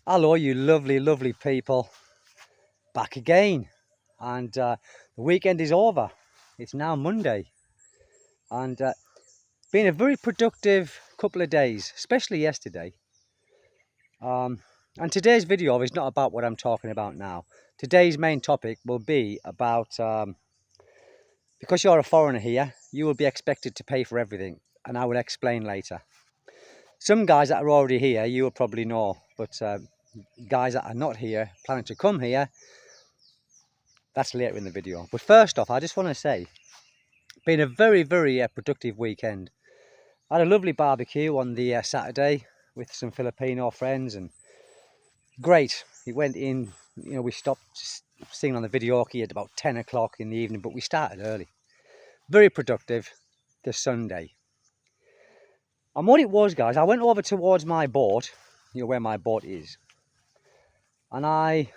Hello, you lovely, lovely people. Back again. And the weekend is over. It's now Monday. And been a very productive couple of days, especially yesterday. And today's video is not about what I'm talking about now. Today's main topic will be about, because you're a foreigner here, you will be expected to pay for everything. And I will explain later. Some guys that are already here, you will probably know. But guys that are not here, planning to come here, that's later in the video. But first off, I just want to say, been a very, very productive weekend. I had a lovely barbecue on the Saturday with some Filipino friends, and great. It went in, we stopped singing on the videoke at about 10 o'clock in the evening, but we started early. Very productive this Sunday. And what it was, guys, I went over towards my boat, where my boat is, and I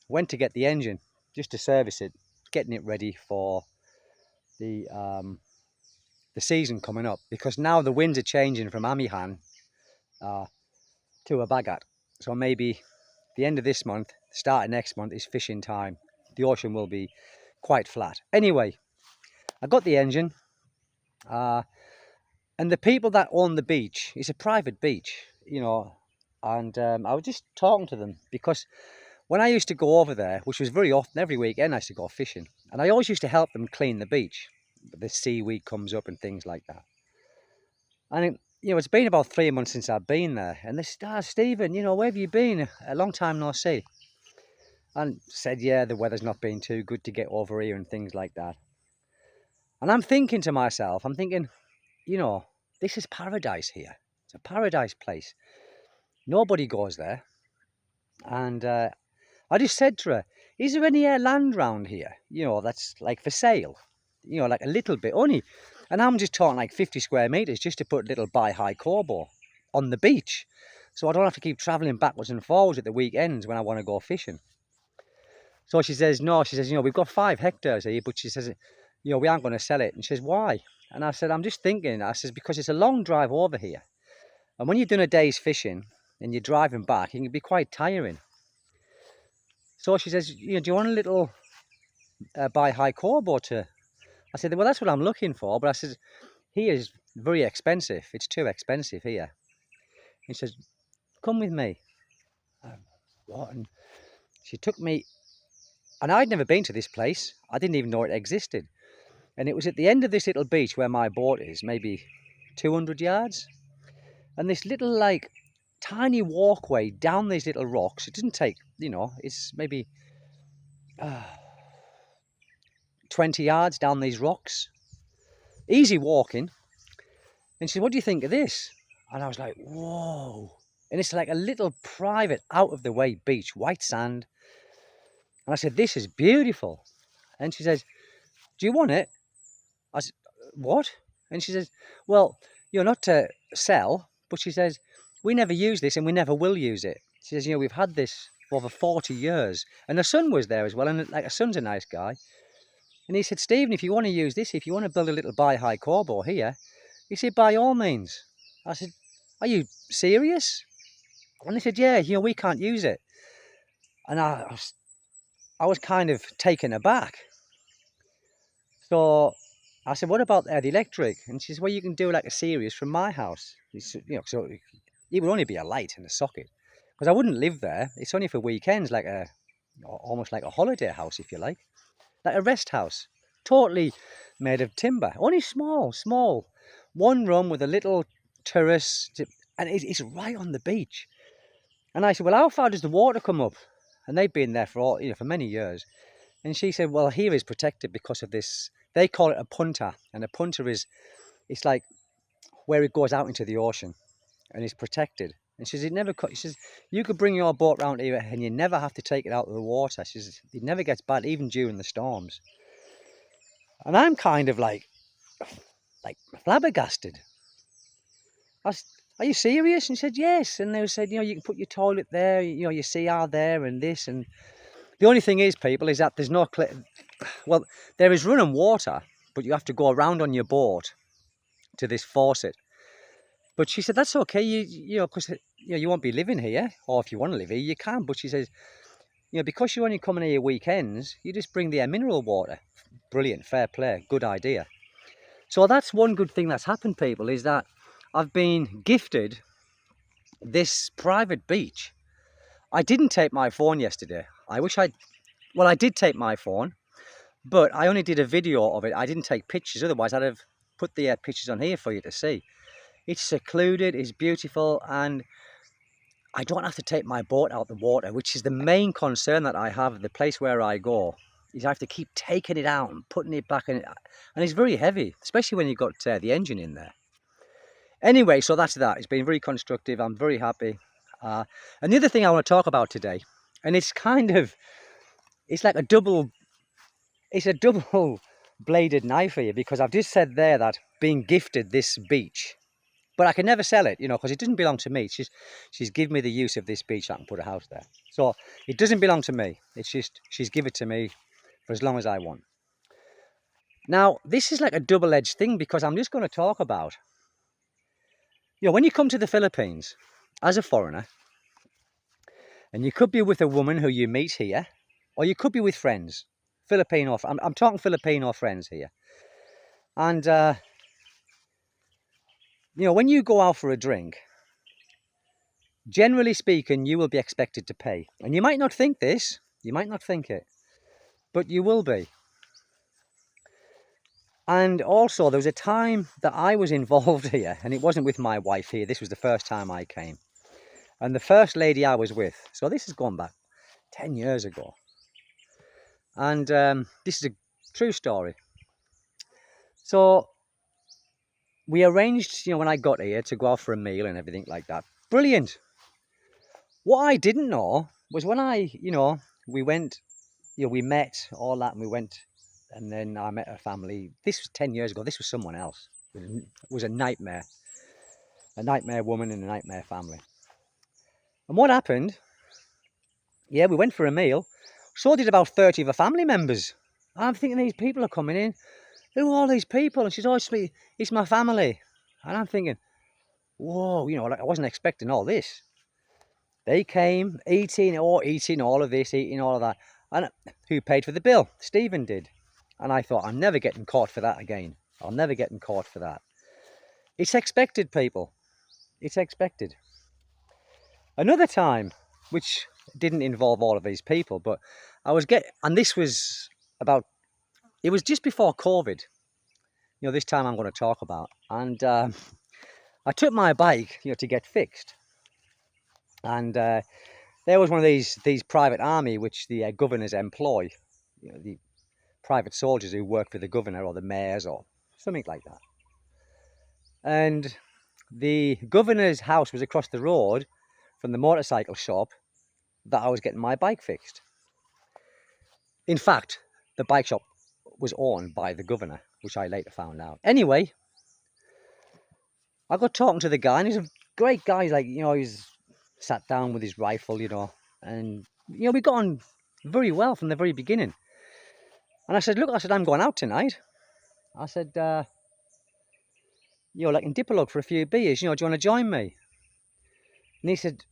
went to get the engine just to service it, getting it ready for the season coming up, because now the winds are changing from Amihan to Abagat. So maybe the end of this month, start of next month is fishing time. The ocean will be quite flat. Anyway, I got the engine, and the people that own the beach, it's a private beach, and I was just talking to them, because when I used to go over there, which was very often, every weekend I used to go fishing, and I always used to help them clean the beach. The seaweed comes up and things like that. And it's been about 3 months since I've been there, and they said, Stephen, where have you been? A long time no see. And said, yeah, the weather's not been too good to get over here and things like that. And I'm thinking to myself, this is paradise here. It's a paradise place. Nobody goes there. And I just said to her, is there any land round here, that's like for sale? Like a little bit, only. And I'm just talking like 50 square meters just to put a little Bai-Hai Korbo on the beach. So I don't have to keep traveling backwards and forwards at the weekends when I want to go fishing. So she says, no, she says, we've got 5 hectares here, but she says, we aren't going to sell it. And she says, why? And I said, I'm just thinking, I says, because it's a long drive over here. And when you've done a day's fishing and you're driving back, it can be quite tiring. So she says, do you want a little Bai-Hai Korbo to? I said, well, that's what I'm looking for. But I said, here is very expensive. It's too expensive here. He says, come with me. What? And she took me, and I'd never been to this place. I didn't even know it existed. And it was at the end of this little beach where my boat is, maybe 200 yards. And this little, like, tiny walkway down these little rocks. It didn't take, it's maybe 20 yards down these rocks. Easy walking. And she said, what do you think of this? And I was like, whoa. And it's like a little private, out-of-the-way beach, white sand. And I said, this is beautiful. And she says, do you want it? I said, what? And she says, well, you're not to sell, but she says, we never use this and we never will use it. She says, we've had this for over 40 years. And her son was there as well. And like, her son's a nice guy. And he said, Stephen, if you want to use this, if you want to build a little Bai-Hai Korbo here, he said, by all means. I said, are you serious? And they said, yeah, we can't use it. And I was kind of taken aback. So I said, what about the electric? And she said, well, you can do like a series from my house. So it would only be a light and a socket. Because I wouldn't live there. It's only for weekends, like almost like a holiday house, if you like. Like a rest house. Totally made of timber. Only small. One room with a little terrace. And it's right on the beach. And I said, well, how far does the water come up? And they've been there for for many years. And she said, well, here is protected because of this. They call it a punta. And a punta it's like where it goes out into the ocean and it's protected. And she says, she says, you could bring your boat round here and you never have to take it out of the water. She says, it never gets bad, even during the storms. And I'm kind of like flabbergasted. I said, are you serious? And she said, yes. And they said, you can put your toilet there, your CR there and this. And the only thing is, people, is that there's no, well, there is running water, but you have to go around on your boat to this faucet. But she said, that's okay, you know, because you won't be living here, or if you want to live here, you can. But she says, because you're only coming here weekends, you just bring the mineral water. Brilliant, fair play, good idea. So that's one good thing that's happened, people, is that I've been gifted this private beach. I didn't take my phone yesterday. I did take my phone, but I only did a video of it. I didn't take pictures, otherwise I'd have put the pictures on here for you to see. It's secluded, it's beautiful, and I don't have to take my boat out the water, which is the main concern that I have. The place where I go is I have to keep taking it out and putting it back in, and it's very heavy, especially when you've got the engine in there. Anyway, so that's that. It's been very constructive. I'm very happy. And the other thing I want to talk about today, and it's like a double bladed knife here, because I've just said there that being gifted this beach, but I can never sell it, because it doesn't belong to me. She's given me the use of this beach. I can put a house there. So it doesn't belong to me. It's just she's given it to me for as long as I want. Now, this is like a double-edged thing, because I'm just going to talk about, when you come to the Philippines as a foreigner, and you could be with a woman who you meet here, or you could be with friends, Filipino. I'm talking Filipino friends here. And, when you go out for a drink, generally speaking, you will be expected to pay. And you might not think this, you might not think it, but you will be. And also, there was a time that I was involved here, and it wasn't with my wife here. This was the first time I came. And the first lady I was with, so this has gone back 10 years ago. And this is a true story. So we arranged, when I got here, to go out for a meal and everything like that. Brilliant. What I didn't know was when we went, we met, all that, and we went, and then I met her family. This was 10 years ago. This was someone else. It was a nightmare woman and a nightmare family. And what happened, we went for a meal. So did about 30 of her family members. I'm thinking, these people are coming in. Who are all these people? And she's always, it's my family. And I'm thinking, whoa, I wasn't expecting all this. They came eating all of this, eating all of that. And who paid for the bill? Stephen did. And I thought, I'm never getting caught for that again. I'm never getting caught for that. It's expected, people. It's expected. Another time, which didn't involve all of these people, but and this was it was just before COVID. This time I'm going to talk about. And I took my bike, to get fixed. And there was one of these private army, which the governors employ, the private soldiers who work for the governor or the mayors or something like that. And the governor's house was across the road from the motorcycle shop that I was getting my bike fixed. In fact, the bike shop was owned by the governor, which I later found out. Anyway, I got talking to the guy, and he's a great guy. He's like, he's sat down with his rifle, and, we got on very well from the very beginning. And I said, look, I'm going out tonight. I said, like in Dipolog for a few beers, do you want to join me? And he said,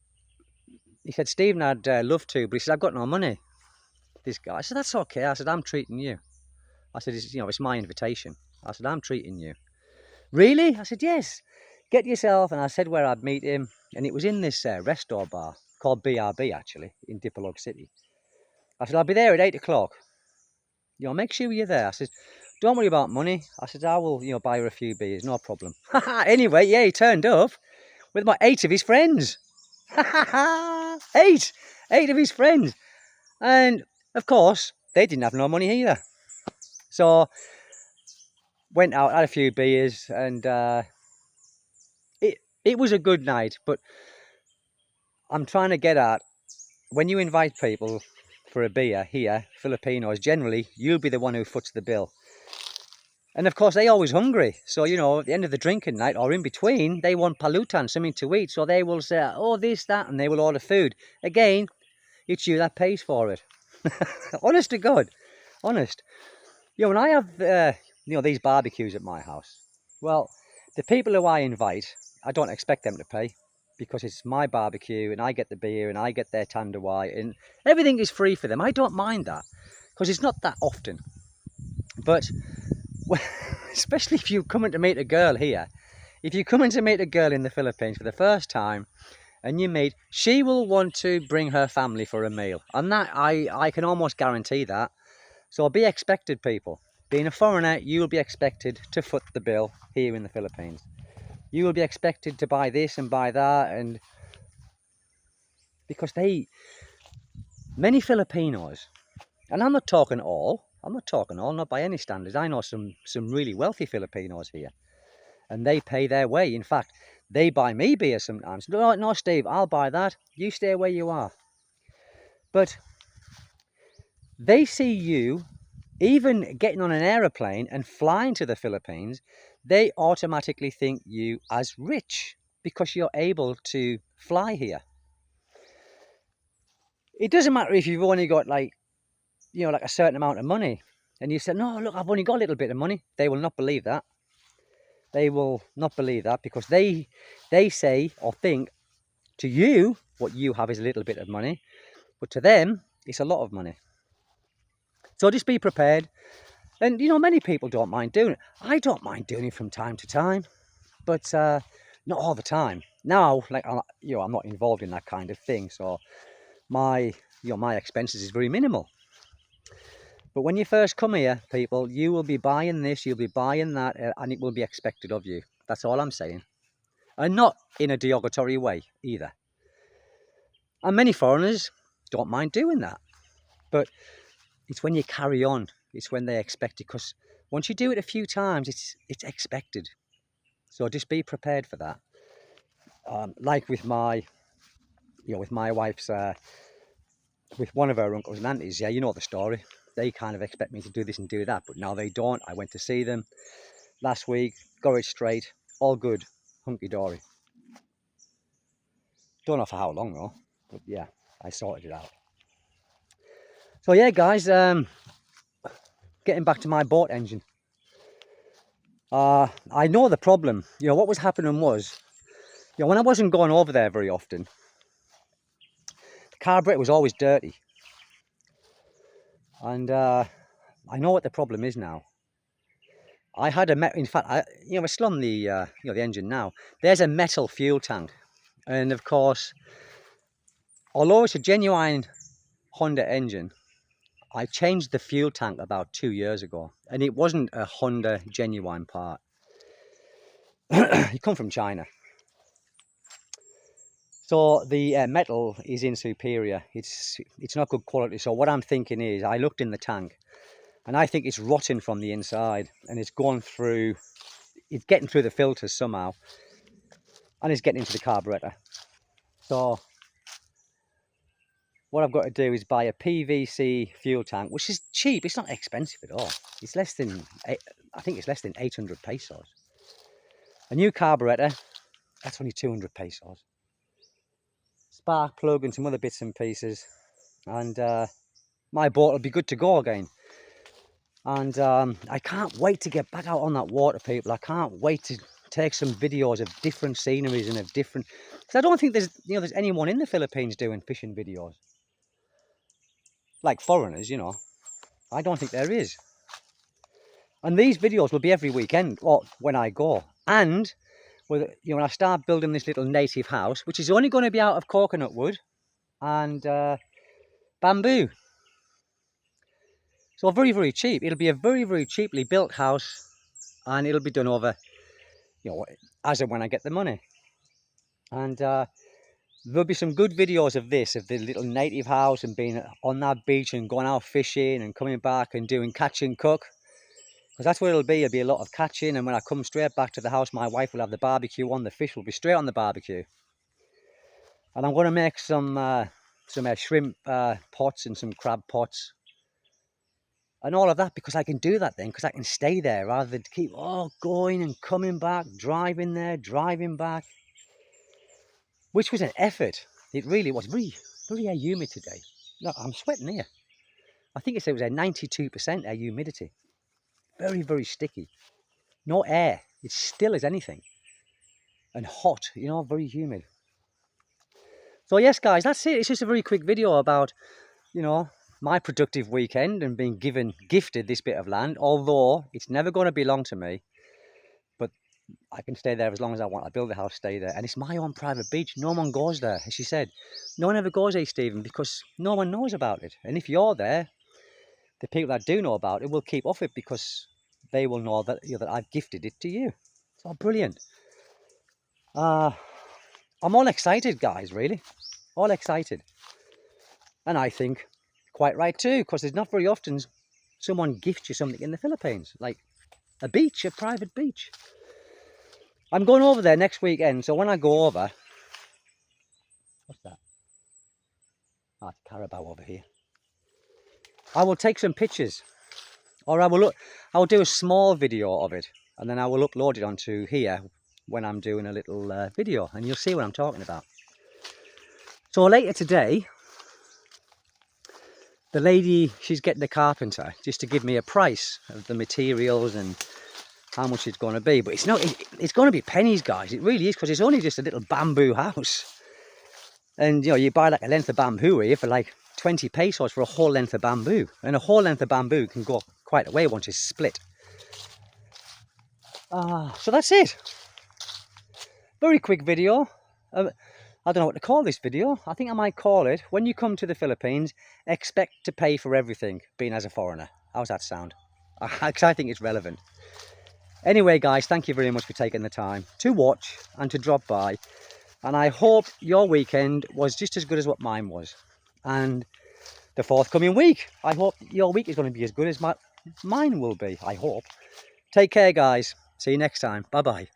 Stephen, I'd love to, but he said, I've got no money. This guy. I said, that's okay. I said, I'm treating you. I said, it's my invitation. I said, I'm treating you. Really? I said, yes. Get yourself. And I said where I'd meet him. And it was in this resto bar called BRB, actually, in Dipolog City. I said, I'll be there at 8 o'clock. Make sure you're there. I said, don't worry about money. I said, I will, buy her a few beers, no problem. Anyway, he turned up with about 8 of his friends. 8 of his friends. And, of course, they didn't have no money either. So, went out, had a few beers, and it was a good night. But I'm trying to get at, when you invite people for a beer here, Filipinos, generally, you'll be the one who foots the bill. And of course, they're always hungry. So, at the end of the drinking night or in between, they want palutan, something to eat. So they will say, oh, this, that, and they will order food. Again, it's you that pays for it. Honest to God. Honest. When I have, these barbecues at my house, well, the people who I invite I don't expect them to pay because it's my barbecue and I get the beer and I get their tandoori and everything is free for them. I don't mind that because it's not that often. But especially if you're coming to meet a girl here, if you're coming to meet a girl in the Philippines for the first time and you meet, she will want to bring her family for a meal. And that, I can almost guarantee that. So be expected, people. Being a foreigner, you will be expected to foot the bill here in the Philippines. You will be expected to buy this and buy that, and because many Filipinos, and I'm not talking all, not by any standards. I know some really wealthy Filipinos here, and they pay their way. In fact, they buy me beer sometimes. No, Steve, I'll buy that. You stay where you are. But they see you, even getting on an aeroplane and flying to the Philippines, they automatically think you as rich because you're able to fly here. It doesn't matter if you've only got like a certain amount of money and you say, no, look, I've only got a little bit of money. They will not believe that. They will not believe that because they say or think to you what you have is a little bit of money, but to them it's a lot of money. So just be prepared. And many people don't mind doing it. I don't mind doing it from time to time, but not all the time. Now, I'm not involved in that kind of thing, so my expenses is very minimal. But when you first come here, people, you will be buying this, you'll be buying that, and it will be expected of you. That's all I'm saying. And not in a derogatory way either. And many foreigners don't mind doing that. But it's when you carry on, it's when they expect it. Because once you do it a few times, it's expected. So just be prepared for that. Like with my wife's, with one of her uncles and aunties, yeah, you know the story. They kind of expect me to do this and do that, but now they don't. I went to see them last week, got it straight, all good, hunky-dory. Don't know for how long though, but yeah, I sorted it out. So yeah, guys, getting back to my boat engine. I know the problem. What was happening was, when I wasn't going over there very often, the carburetor was always dirty. And I know what the problem is now. I had in fact, we're still on the the engine now. There's a metal fuel tank, and of course, although it's a genuine Honda engine, I changed the fuel tank about 2 years ago, and it wasn't a Honda genuine part. It come from China. So the metal is in superior. It's not good quality. So what I'm thinking is, I looked in the tank, and I think it's rotting from the inside, and it's gone through. It's getting through the filters somehow, and it's getting into the carburetor. So what I've got to do is buy a PVC fuel tank, which is cheap. It's not expensive at all. It's less than, I think it's less than 800 pesos. A new carburetor, that's only 200 pesos. Spark plug and some other bits and pieces, and my boat will be good to go again. And I can't wait to get back out on that water, people. I can't wait to take some videos of different sceneries and of different, because I don't think there's anyone in the Philippines doing fishing videos like foreigners. I don't think there is. And these videos will be every weekend, or when I go. And when I start building this little native house, which is only going to be out of coconut wood and bamboo. So very, very cheap. It'll be a very, very cheaply built house, and it'll be done over, as and when I get the money. And there'll be some good videos of this, of the little native house and being on that beach and going out fishing and coming back and doing catch and cook. Because that's what it'll be. It'll be a lot of catching, and when I come straight back to the house, my wife will have the barbecue on. The fish will be straight on the barbecue. And I'm going to make some shrimp pots and some crab pots. And all of that, because I can do that then, because I can stay there rather than keep going and coming back, driving there, driving back. Which was an effort. It really was. Very, very humid today. No, I'm sweating here. I think it was a 92% air humidity. Very, very sticky. No air. It's still as anything. and hot, you know, very humid. So yes, guys, that's it. It's just a very quick video about, you know, my productive weekend and being gifted this bit of land, although it's never going to belong to me, but I can stay there as long as I want. I build the house, stay there, and it's my own private beach. No one goes there. As she said, no one ever goes there, Stephen, because no one knows about it. And if you're there, the people that do know about it will keep off it because they will know that, you know, that I've gifted it to you. So brilliant. I'm all excited, guys, really. All excited. And I think quite right too, because there's not very often someone gifts you something in the Philippines, like a beach, a private beach. I'm going over there next weekend, so when I go over, what's that? Ah, it's carabao over here. I will take some pictures, or I will do a small video of it, and then I will upload it onto here when I'm doing a little video, and you'll see what I'm talking about. So later today, the lady, she's getting the carpenter just to give me a price of the materials and how much it's going to be. But it's not, it's going to be pennies, guys. It really is, because it's only just a little bamboo house. And, you know, you buy like a length of bamboo here for like 20 pesos for a whole length of bamboo. And a whole length of bamboo can go quite a way once it's split. So that's it. Very quick video. I don't know what to call this video. I think I might call it, when you come to the Philippines, expect to pay for everything, being as a foreigner. How's that sound? Because I think it's relevant. Anyway, guys, thank you very much for taking the time to watch and to drop by. And I hope your weekend was just as good as what mine was. And the forthcoming week, I hope your week is going to be as good as mine will be, I hope. Take care, guys. See you next time. Bye-bye.